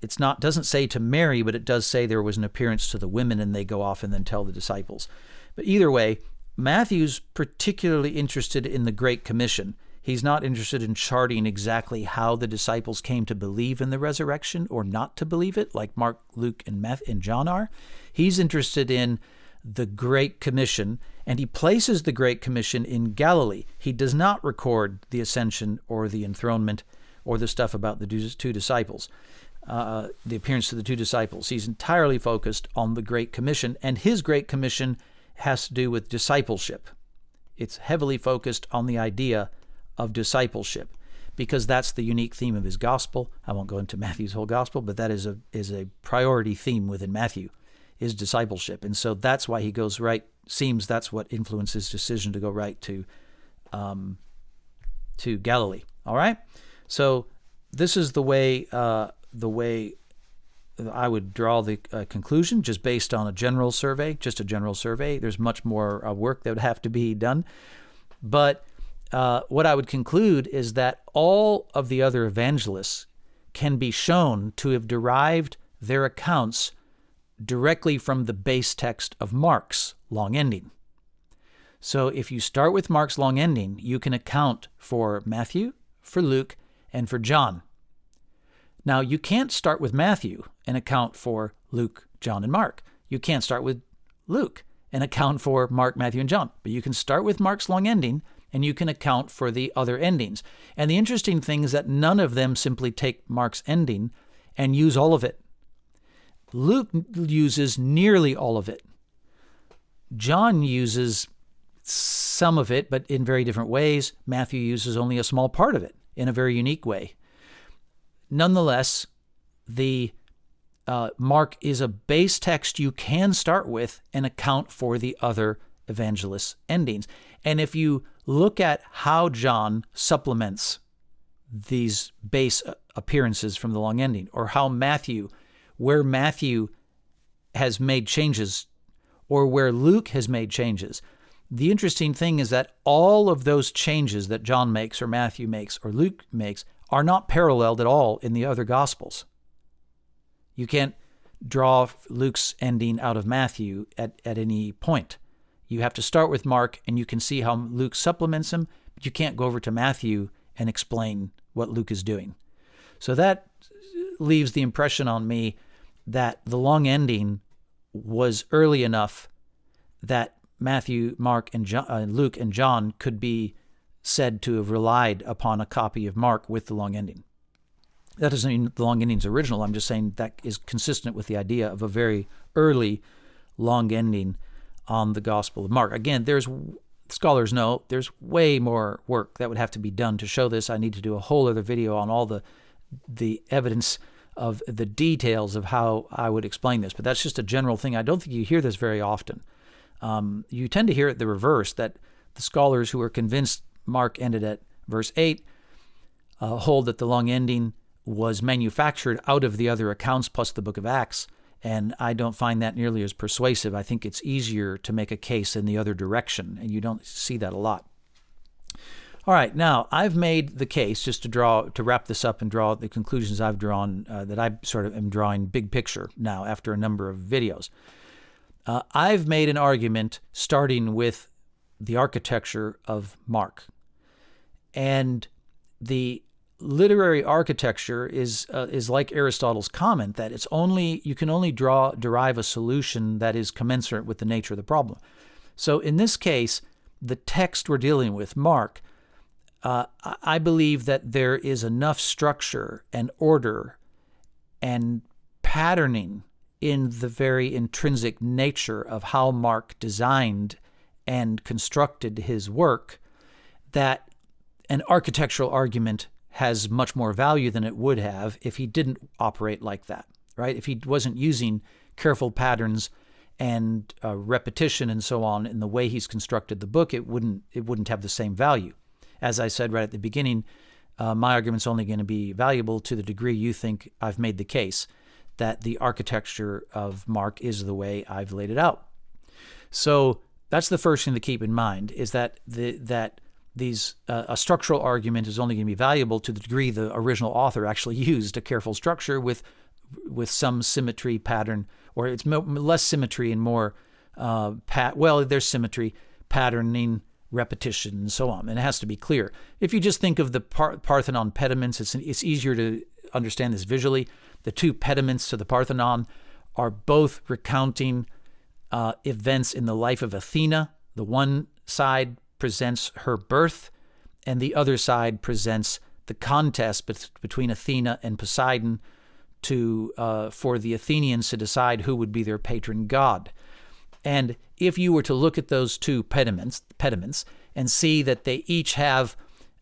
It's not, doesn't say to Mary, but it does say there was an appearance to the women and they go off and then tell the disciples. But either way, Matthew's particularly interested in the Great Commission. He's not interested in charting exactly how the disciples came to believe in the resurrection or not to believe it, like Mark, Luke, and John are. He's interested in the Great Commission, and he places the Great Commission in Galilee. He does not record the ascension or the enthronement or the stuff about the two disciples, the appearance to the two disciples. He's entirely focused on the Great Commission, and his Great Commission has to do with discipleship. It's heavily focused on the idea of discipleship, because that's the unique theme of his gospel. I won't go into Matthew's whole gospel, but that is a priority theme within Matthew, is discipleship. And so that's why he goes right, seems that's what influenced his decision to go right to Galilee. All right? So this is the way I would draw the conclusion, just based on a general survey, There's much more work that would have to be done. But what I would conclude is that all of the other evangelists can be shown to have derived their accounts directly from the base text of Mark's long ending. So if you start with Mark's long ending, you can account for Matthew, for Luke, and for John. Now, you can't start with Matthew and account for Luke, John, and Mark. You can't start with Luke and account for Mark, Matthew, and John. But you can start with Mark's long ending, and you can account for the other endings. And the interesting thing is that none of them simply take Mark's ending and use all of it. Luke uses nearly all of it. John uses some of it, but in very different ways. Matthew uses only a small part of it in a very unique way. Nonetheless, the Mark is a base text you can start with and account for the other evangelists' endings. And if you look at how John supplements these base appearances from the long ending, or how where Matthew has made changes, or where Luke has made changes, the interesting thing is that all of those changes that John makes, or Matthew makes, or Luke makes, are not paralleled at all in the other Gospels. You can't draw Luke's ending out of Matthew at any point. You have to start with Mark, and you can see how Luke supplements him, but you can't go over to Matthew and explain what Luke is doing. So that leaves the impression on me that the long ending was early enough that Matthew, Mark, and Luke and John could be said to have relied upon a copy of Mark with the long ending. That doesn't mean the long ending's original. I'm just saying that is consistent with the idea of a very early long ending on the Gospel of Mark. Again, scholars know there's way more work that would have to be done to show this. I need to do a whole other video on all the evidence of the details of how I would explain this. But that's just a general thing. I don't think you hear this very often. You tend to hear it the reverse, that the scholars who are convinced Mark ended at verse 8 hold that the long ending was manufactured out of the other accounts plus the book of Acts, and I don't find that nearly as persuasive. I think it's easier to make a case in the other direction, and you don't see that a lot. All right, now I've made the case, just to wrap this up and draw the conclusions I've drawn, that I sort of am drawing big picture now after a number of videos. I've made an argument starting with the architecture of Mark. And the literary architecture is like Aristotle's comment that you can only derive a solution that is commensurate with the nature of the problem. So in this case, the text we're dealing with, Mark, I believe that there is enough structure and order and patterning in the very intrinsic nature of how Mark designed and constructed his work that an architectural argument has much more value than it would have if he didn't operate like that, right? If he wasn't using careful patterns and repetition and so on in the way he's constructed the book, it wouldn't have the same value. As I said right at the beginning, my argument's only going to be valuable to the degree you think I've made the case that the architecture of Mark is the way I've laid it out. So that's the first thing to keep in mind, is that a structural argument is only going to be valuable to the degree the original author actually used a careful structure with with some symmetry pattern, or it's less symmetry and more there's symmetry, patterning, repetition, and so on. And it has to be clear. If you just think of the Parthenon pediments, it's easier to understand this visually. The two pediments to the Parthenon are both recounting events in the life of Athena. The one side presents her birth, and the other side presents the contest between Athena and Poseidon for the Athenians to decide who would be their patron god. And if you were to look at those two pediments and see that they each have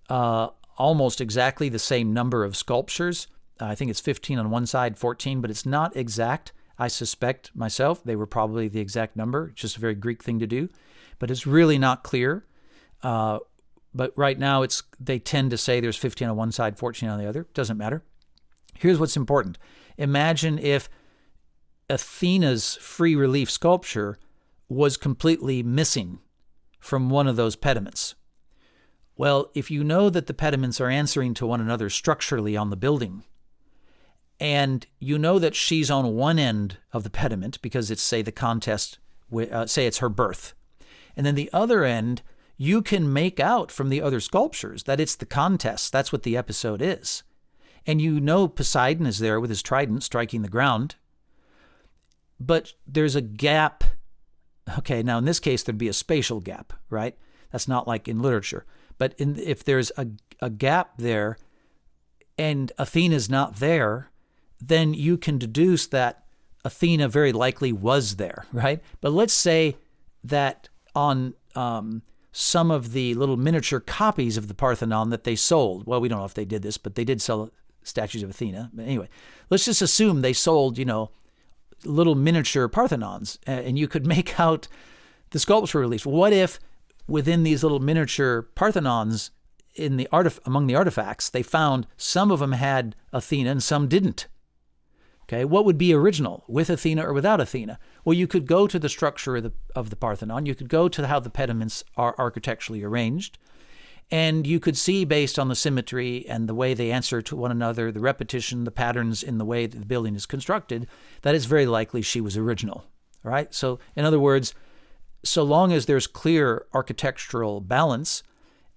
almost exactly the same number of sculptures, I think it's 15 on one side, 14, but it's not exact. I suspect myself they were probably the exact number. It's just a very Greek thing to do, but it's really not clear. But right now they tend to say there's 15 on one side, 14 on the other. Doesn't matter. Here's what's important. Imagine if Athena's free relief sculpture was completely missing from one of those pediments. Well, if you know that the pediments are answering to one another structurally on the building, and you know that she's on one end of the pediment because it's, say, the contest, say it's her birth, and then the other end, you can make out from the other sculptures that it's the contest. That's what the episode is. And you know Poseidon is there with his trident striking the ground, but there's a gap. Okay, now in this case, there'd be a spatial gap, right? That's not like in literature. But if there's a gap there and Athena's not there, then you can deduce that Athena very likely was there, right? But let's say that on some of the little miniature copies of the Parthenon that they sold, well, we don't know if they did this, but they did sell statues of Athena. But anyway, let's just assume they sold, little miniature Parthenons, and you could make out the sculpture reliefs. What if within these little miniature Parthenons among the artifacts, they found some of them had Athena and some didn't? Okay, what would be original, with Athena or without Athena? Well, you could go to the structure of the Parthenon. You could go to how the pediments are architecturally arranged, and you could see, based on the symmetry and the way they answer to one another, the repetition, the patterns in the way that the building is constructed, that it's very likely she was original. All right? So, in other words, so long as there's clear architectural balance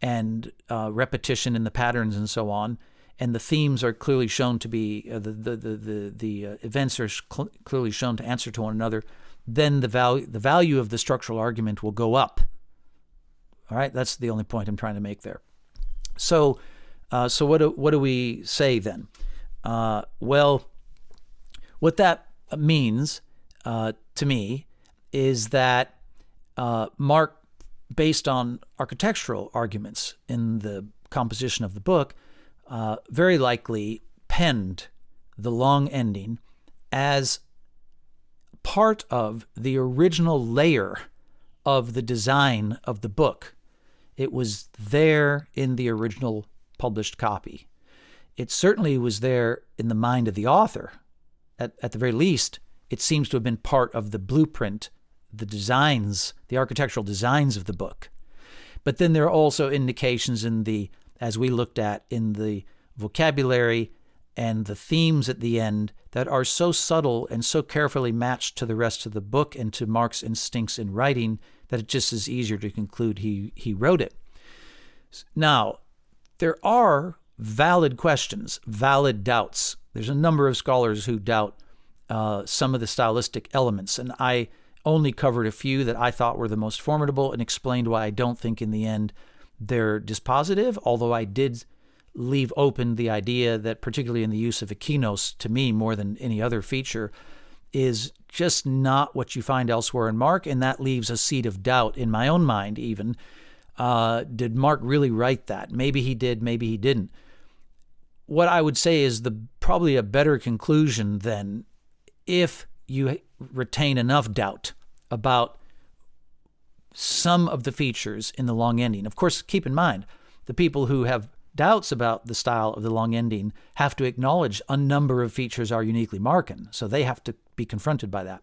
and repetition in the patterns and so on, and the themes are clearly shown to be, the events are clearly shown to answer to one another, then the value of the structural argument will go up. All right, that's the only point I'm trying to make there. So what do we say then? Well, what that means to me is that Mark, based on architectural arguments in the composition of the book, very likely penned the long ending as part of the original layer of the design of the book. It was there in the original published copy. It certainly was there in the mind of the author. At the very least, it seems to have been part of the blueprint, the designs, the architectural designs of the book. But then there are also indications as we looked at, in the vocabulary and the themes at the end that are so subtle and so carefully matched to the rest of the book and to Mark's instincts in writing that it just is easier to conclude he wrote it. Now, there are valid questions, valid doubts. There's a number of scholars who doubt some of the stylistic elements, and I only covered a few that I thought were the most formidable and explained why I don't think in the end they're dispositive, although I did leave open the idea that, particularly in the use of ekinos, to me, more than any other feature, is just not what you find elsewhere in Mark, and that leaves a seed of doubt in my own mind even. Did Mark really write that? Maybe he did, maybe he didn't. What I would say is probably a better conclusion then, if you retain enough doubt about some of the features in the long ending. Of course, keep in mind, the people who have doubts about the style of the long ending have to acknowledge a number of features are uniquely Markan, so they have to be confronted by that.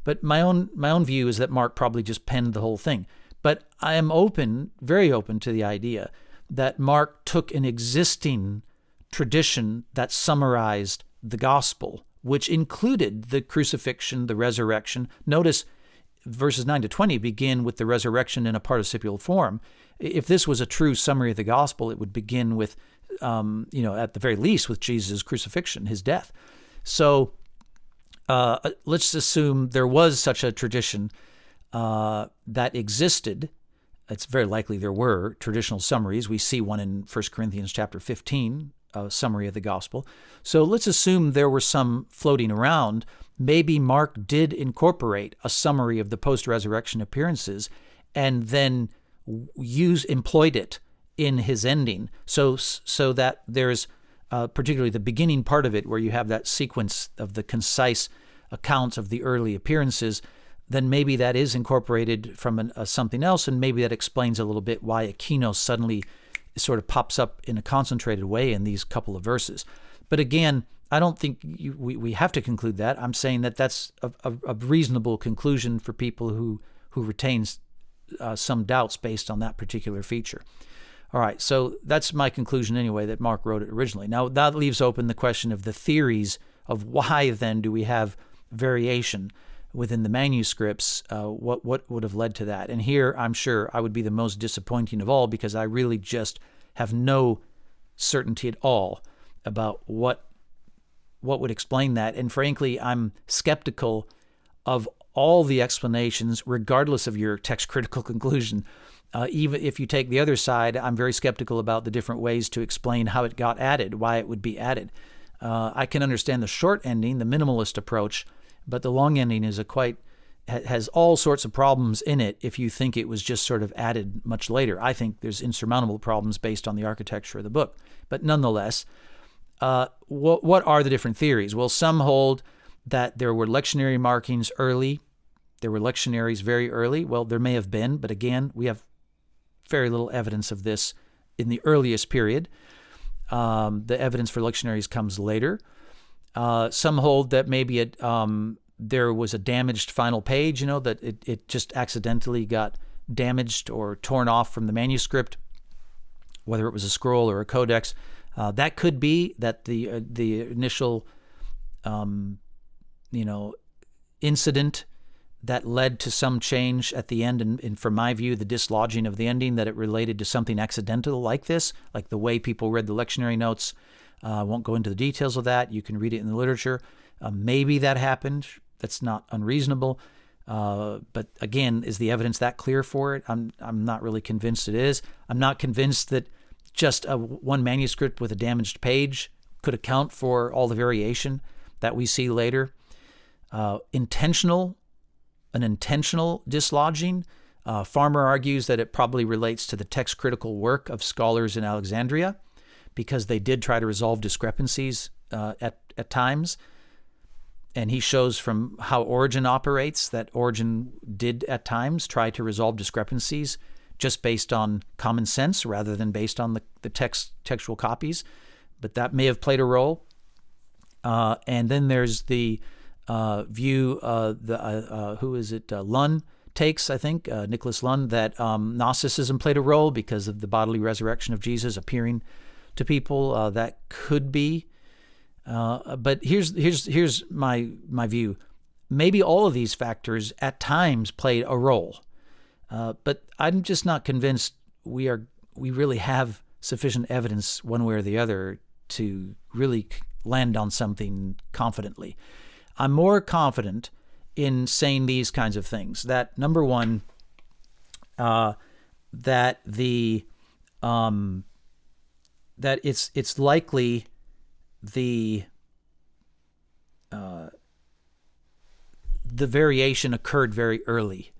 But my own view is that Mark probably just penned the whole thing. But I am open, very open to the idea that Mark took an existing tradition that summarized the gospel which included the crucifixion, the resurrection. Notice verses 9 to 20 begin with the resurrection in a participial form. If this was a true summary of the gospel, it would begin with, at the very least, with Jesus' crucifixion, his death. So let's assume there was such a tradition that existed. It's very likely there were traditional summaries. We see one in 1 Corinthians chapter 15, a summary of the gospel. So let's assume there were some floating around. Maybe Mark did incorporate a summary of the post-resurrection appearances and then employed it in his ending, so that there's particularly the beginning part of it where you have that sequence of the concise accounts of the early appearances. Then maybe that is incorporated from something else, and maybe that explains a little bit why Aquino suddenly sort of pops up in a concentrated way in these couple of verses. But again, I don't think we have to conclude that. I'm saying that that's a reasonable conclusion for people who retain some doubts based on that particular feature. All right, so that's my conclusion anyway, that Mark wrote it originally. Now, that leaves open the question of the theories of why then do we have variation within the manuscripts. What would have led to that? And here, I'm sure I would be the most disappointing of all, because I really just have no certainty at all about what would explain that. And frankly, I'm skeptical of all the explanations, regardless of your text-critical conclusion. Even if you take the other side, I'm very skeptical about the different ways to explain how it got added, why it would be added. I can understand the short ending, the minimalist approach, but the long ending has all sorts of problems in it if you think it was just sort of added much later. I think there's insurmountable problems based on the architecture of the book. But nonetheless, what are the different theories? Well, some hold that there were lectionary markings early. There were lectionaries very early. Well, there may have been, but again, we have very little evidence of this in the earliest period. The evidence for lectionaries comes later. Some hold that maybe there was a damaged final page, that it just accidentally got damaged or torn off from the manuscript, whether it was a scroll or a codex. That could be that the initial, incident that led to some change at the end, and from my view, the dislodging of the ending, that it related to something accidental like this, like the way people read the lectionary notes. I won't go into the details of that. You can read it in the literature. Maybe that happened. That's not unreasonable. But again, is the evidence that clear for it? I'm not really convinced it is. I'm not convinced that just one manuscript with a damaged page could account for all the variation that we see later. An intentional dislodging. Farmer argues that it probably relates to the text-critical work of scholars in Alexandria, because they did try to resolve discrepancies at times. And he shows from how Origen operates that Origen did at times try to resolve discrepancies just based on common sense rather than based on the textual copies. But that may have played a role. And then there's the view, Lund takes, I think, Nicholas Lund, that Gnosticism played a role because of the bodily resurrection of Jesus appearing to people. That could be. But here's my view. Maybe all of these factors at times played a role. But I'm just not convinced we really have sufficient evidence one way or the other to really land on something confidently. I'm more confident in saying these kinds of things. That number one, that it's likely the variation occurred very early.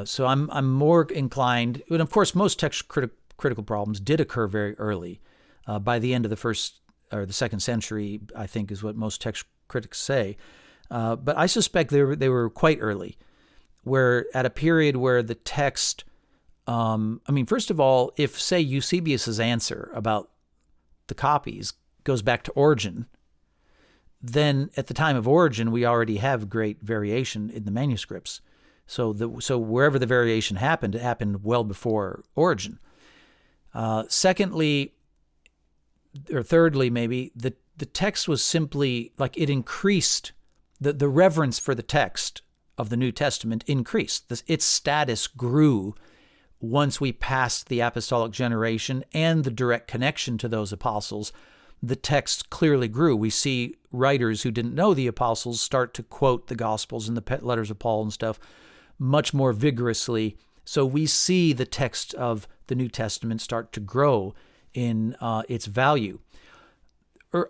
So I'm more inclined, and of course most text critical problems did occur very early. By the end of the first or the second century, I think is what most text critics say. But I suspect they were quite early, where at a period where the text, first of all, if, say, Eusebius's answer about the copies goes back to Origen, then at the time of Origen, we already have great variation in the manuscripts. So wherever the variation happened, it happened well before Origen. Thirdly, maybe, the the text was simply like it increased, the reverence for the text of the New Testament increased. Its status grew once we passed the apostolic generation and the direct connection to those apostles. The text clearly grew. We see writers who didn't know the apostles start to quote the Gospels and the letters of Paul and stuff much more vigorously. So we see the text of the New Testament start to grow in its value.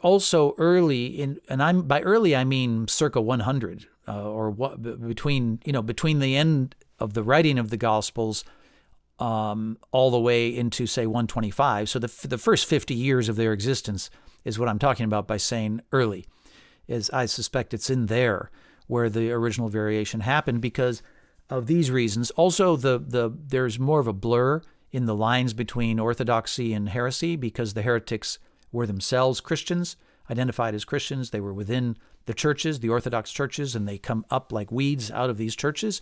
Also early by early I mean circa 100, between the end of the writing of the Gospels all the way into, say, 125. So the first 50 years of their existence is what I'm talking about by saying early. Is I suspect it's in there where the original variation happened because of these reasons. Also, there's more of a blur in the lines between orthodoxy and heresy because the heretics were themselves Christians, identified as Christians. They were within the churches, the Orthodox churches, and they come up like weeds out of these churches.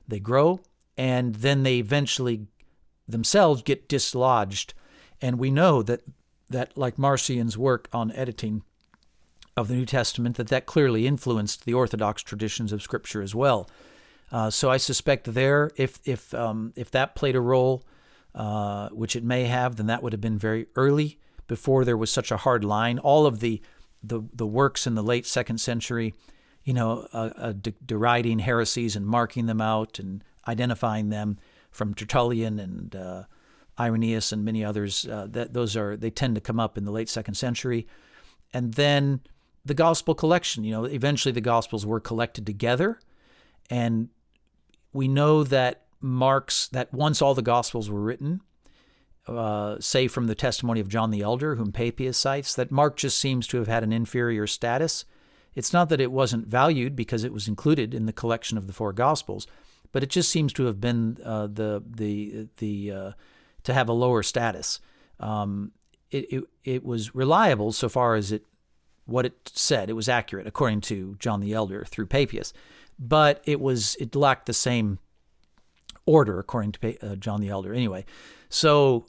They grow, and then they eventually themselves get dislodged. And we know that like Marcion's work on editing of the New Testament, that clearly influenced the Orthodox traditions of Scripture as well. So I suspect there, if that played a role, which it may have, then that would have been very early, before there was such a hard line. All of the works in the late 2nd century, deriding heresies and marking them out and identifying them, from Tertullian and Irenaeus and many others, they tend to come up in the late 2nd century. And then the Gospel collection, eventually the Gospels were collected together, and we know that once all the Gospels were written, say from the testimony of John the Elder, whom Papias cites, that Mark just seems to have had an inferior status. It's not that it wasn't valued because it was included in the collection of the 4 Gospels, but it just seems to have been to have a lower status. It was reliable so far as what it said. It was accurate according to John the Elder through Papias, but it lacked the same order according to John the Elder. Anyway, so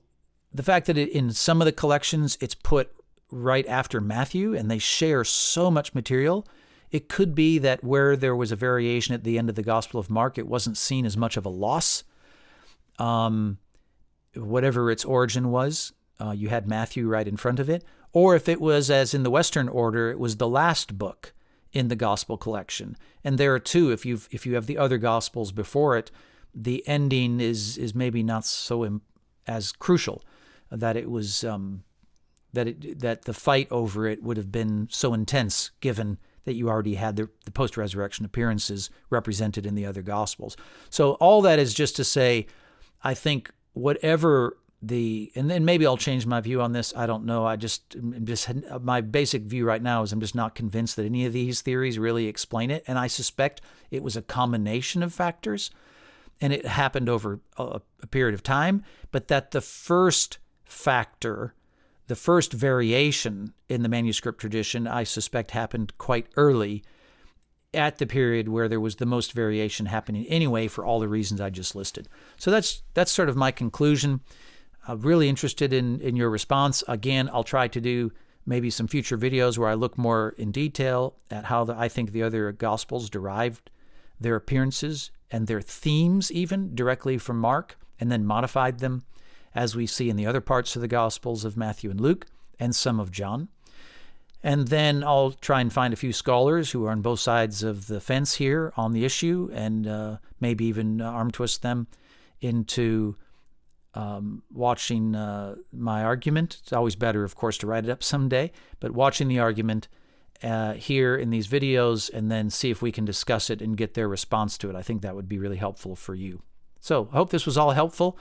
the fact that in some of the collections it's put right after Matthew and they share so much material, it could be that where there was a variation at the end of the Gospel of Mark, it wasn't seen as much of a loss. Whatever its origin was, you had Matthew right in front of it. Or if it was, as in the Western order, it was the last book in the Gospel collection. And there too, if you have the other Gospels before it, the ending is maybe not so as crucial. That it was that the fight over it would have been so intense, given that you already had the post-resurrection appearances represented in the other Gospels. So all that is just to say, I think whatever and then maybe I'll change my view on this. I don't know. My basic view right now is I'm just not convinced that any of these theories really explain it, and I suspect it was a combination of factors, and it happened over a period of time, but that the first factor, the first variation in the manuscript tradition, I suspect happened quite early at the period where there was the most variation happening anyway, for all the reasons I just listed. So that's sort of my conclusion. I'm really interested in your response. Again, I'll try to do maybe some future videos where I look more in detail at how I think the other Gospels derived their appearances and their themes even directly from Mark, and then modified them as we see in the other parts of the Gospels of Matthew and Luke, and some of John. And then I'll try and find a few scholars who are on both sides of the fence here on the issue, and maybe even arm twist them into watching my argument. It's always better, of course, to write it up someday, but watching the argument here in these videos, and then see if we can discuss it and get their response to it. I think that would be really helpful for you. So I hope this was all helpful.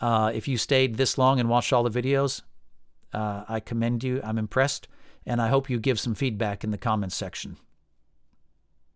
If you stayed this long and watched all the videos, I commend you. I'm impressed, and I hope you give some feedback in the comments section.